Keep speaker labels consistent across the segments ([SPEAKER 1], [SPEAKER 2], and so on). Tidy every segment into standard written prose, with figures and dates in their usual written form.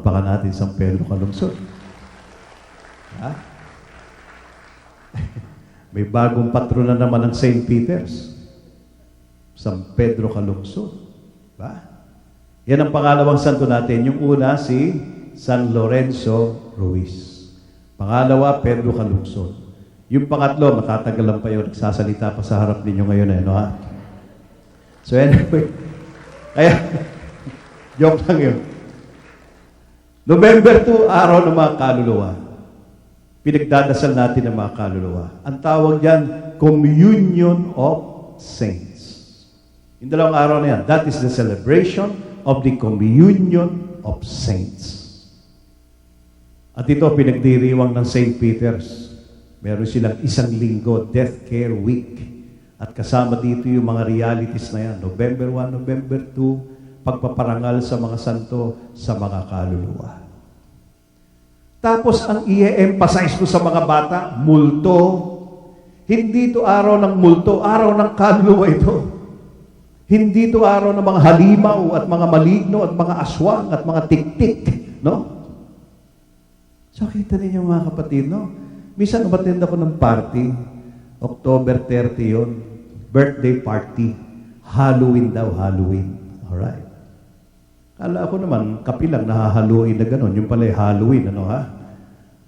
[SPEAKER 1] Palakpakan natin San Pedro Calungsod. Ha? May bagong patrona naman ng St. Peter's. San Pedro Calungsod. Ba? Yan ang pangalawang santo natin. Yung una, si San Lorenzo Ruiz. Pangalawa, Pedro Calungsod. Yung pangatlo, matatagal lang pa yun. Nagsasalita pa sa harap ninyo ngayon. No, ha? So anyway, kaya, joke lang yun. November 2, araw ng mga kaluluwa. Pinagdadasal natin ng mga kaluluwa. Ang tawag diyan, Communion of Saints. Yung dalawang araw na yan, that is the celebration of the Communion of Saints. At ito, pinagdiriwang ng St. Peter's. Meron silang isang linggo, Death Care Week. At kasama dito yung mga realities na yan. November 1, November 2, pagpaparangal sa mga santo, sa mga kaluluwa. Tapos, ang i-emphasize ko sa mga bata, multo. Hindi ito araw ng multo, araw ng kaluluwa ito. Hindi ito araw ng mga halimaw at mga maligno at mga aswang at mga tiktik. No? So, kita ninyo mga kapatid, no? Minsan, umattend ako ng party. October 30 yun. Birthday party. Halloween daw, Halloween. Alright. Kala ko naman, kapilang nahahaluin na gano'n. Yung pala Halloween, ano ha?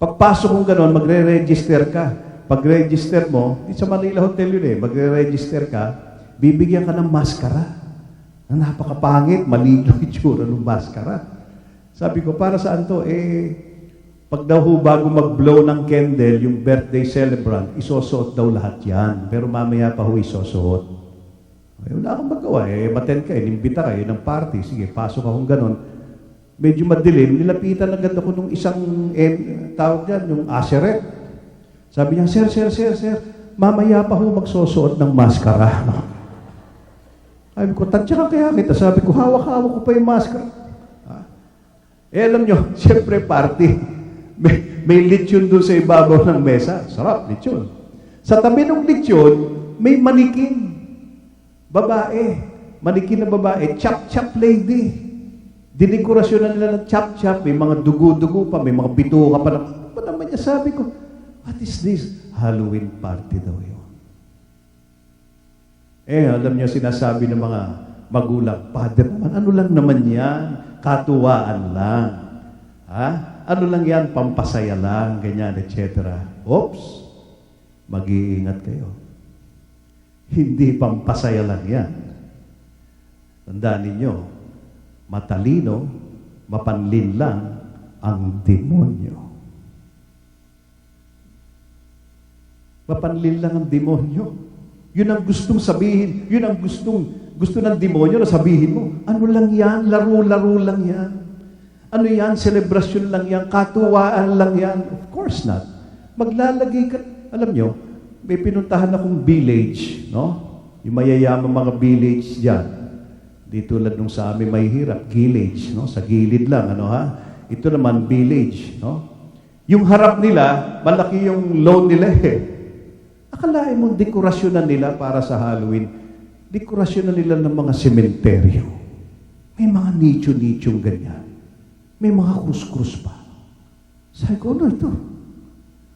[SPEAKER 1] Pagpasok kong gano'n, magre-register ka. Pag-register mo, di sa Manila Hotel yun eh, magre-register ka, bibigyan ka ng maskara. Na napakapangit, maligno itsura ng maskara. Sabi ko, para saan to? Pag daw ho, bago mag-blow ng candle, yung birthday celebrant, isusuot daw lahat yan. Pero mamaya pa ho isusuot. Wala akong magawa. Maten ka, inimbita ka, ng party. Sige, pasok akong ganon. Medyo madilim, nilapitan agad ako nung isang, tawag dyan, yung aseret. Sabi niya, sir, mamaya pa ho magsusuot ng maskara. Sabi ko, tansya ka kaya kita. Sabi ko, hawak-hawak ko pa yung maskara. Alam nyo, siyempre party. May lechon doon sa ibabaw ng mesa. Sarap, lechon. Sa tabi ng lechon, may manikin. Babae, manikin na babae, chop-chop lady. Dinekorasyon na nila ng chop-chop, may mga dugo-dugo pa, may mga bituka pa. Ano naman niya? Sabi ko, what is this? Halloween party daw yun. Alam niyo, sinasabi ng mga magulang, Father naman, ano lang naman yan? Katuwaan lang. Ha? Ano lang yan? Pampasaya lang, ganyan, etc. Oops! Mag-iingat kayo. Hindi pampasaya lang yan. Tandaan ninyo, matalino, mapanlinlang ang demonyo. Mapanlinlang ang demonyo. Yun ang gustong sabihin, yun ang gusto ng demonyo na sabihin mo. Ano lang yan? Laro-laro lang yan. Ano yan? Selebrasyon lang yan. Katuwaan lang yan. Of course not. Maglalagay ka, alam nyo, may pinuntahan akong village, no? Yung mayayamang mga village dyan. Di tulad nung sa amin may hirap, village, no? Sa gilid lang, ano ha? Ito naman, village, no? Yung harap nila, malaki yung lawn nila eh. Akalain mo, dekorasyon na nila para sa Halloween. Dekorasyon na nila ng mga sementeryo. May mga nicho-nichong ganyan. May mga krus-krus pa. Sabi ko, ano ito?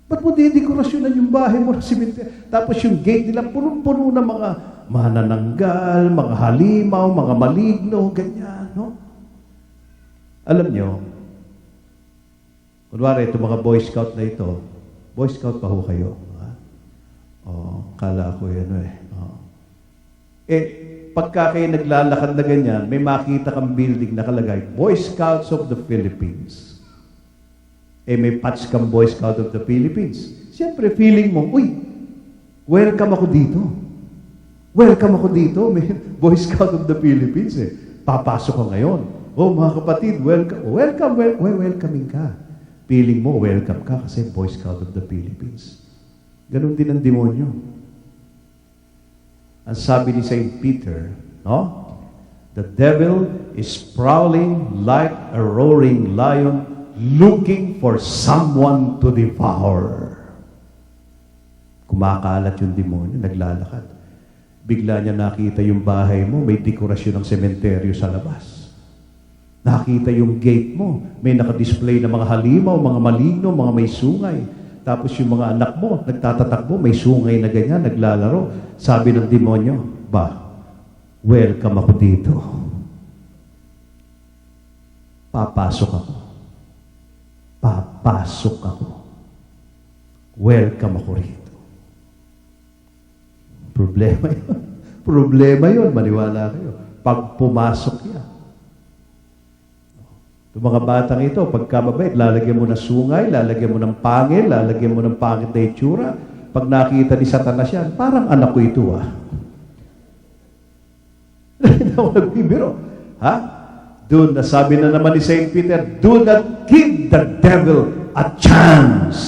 [SPEAKER 1] Ba't mo didekorasyonan yung bahay mo na simenteryo? Tapos yung gate nila, punong-puno na mga manananggal, mga halimaw, mga maligno, ganyan, no? Alam nyo, kunwari, ito mga Boy Scout na ito, Boy Scout pa ho kayo. Ha? Kala ko yan pagka kayo naglalakad na ganyan, may makita kang building nakalagay, Boy Scouts of the Philippines. May patch kang Boy Scout of the Philippines. Siyempre, feeling mo, uy, welcome ako dito. Welcome ako dito. May Boy Scout of the Philippines eh. Papasok ko ngayon. Oh, mga kapatid, welcoming ka. Feeling mo, welcome ka kasi Boy Scout of the Philippines. Ganon din ang demonyo. Ang sabi ni St. Peter, no? The devil is prowling like a roaring lion looking for someone to devour. Kumakalat yung demonyo, naglalakad. Bigla niya nakita yung bahay mo, may dekorasyon ng sementeryo sa labas. Nakita yung gate mo. May nakadisplay na mga halimaw, mga maligno, mga may sungay. Tapos yung mga anak mo, nagtatatakbo, may sungay na ganyan, naglalaro. Sabi ng demonyo, welcome ako dito. Papasok ako. Papasok ako. Welcome ako rito. Problema yun. Problema yun, maniwala kayo. Pag pumasok yan. Yung mga batang ito, pagkababait, lalagyan mo ng sungay, lalagyan mo ng pangil, lalagyan mo ng pangit na itsura. Pag nakita ni Satanas yan, parang anak ko ito Hindi ako nagbibiro. Ha? Doon, nasabi na naman ni St. Peter, do not give the devil a chance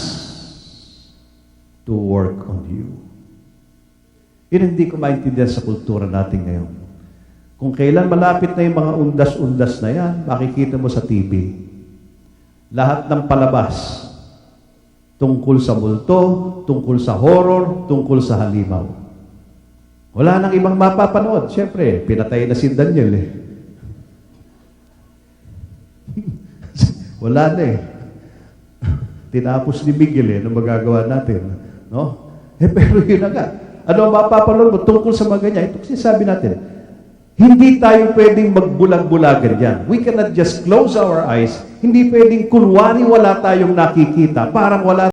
[SPEAKER 1] to work on you. Yun hindi ko maintindihan sa kultura natin ngayon. Kung kailan malapit na yung mga undas-undas na yan, makikita mo sa TV. Lahat ng palabas, tungkol sa multo, tungkol sa horror, tungkol sa halimaw. Wala nang ibang mapapanood. Siyempre, pinatay na si Daniel Wala na Tinapos ni Miguel ano magagawa natin? No? Pero yun na nga. Ano ang mapapanood mo tungkol sa mga ganyan? Ito kasi sabi natin, hindi tayo pwedeng magbulag-bulagan yan. We cannot just close our eyes. Hindi pwedeng kunwari wala tayong nakikita. Parang wala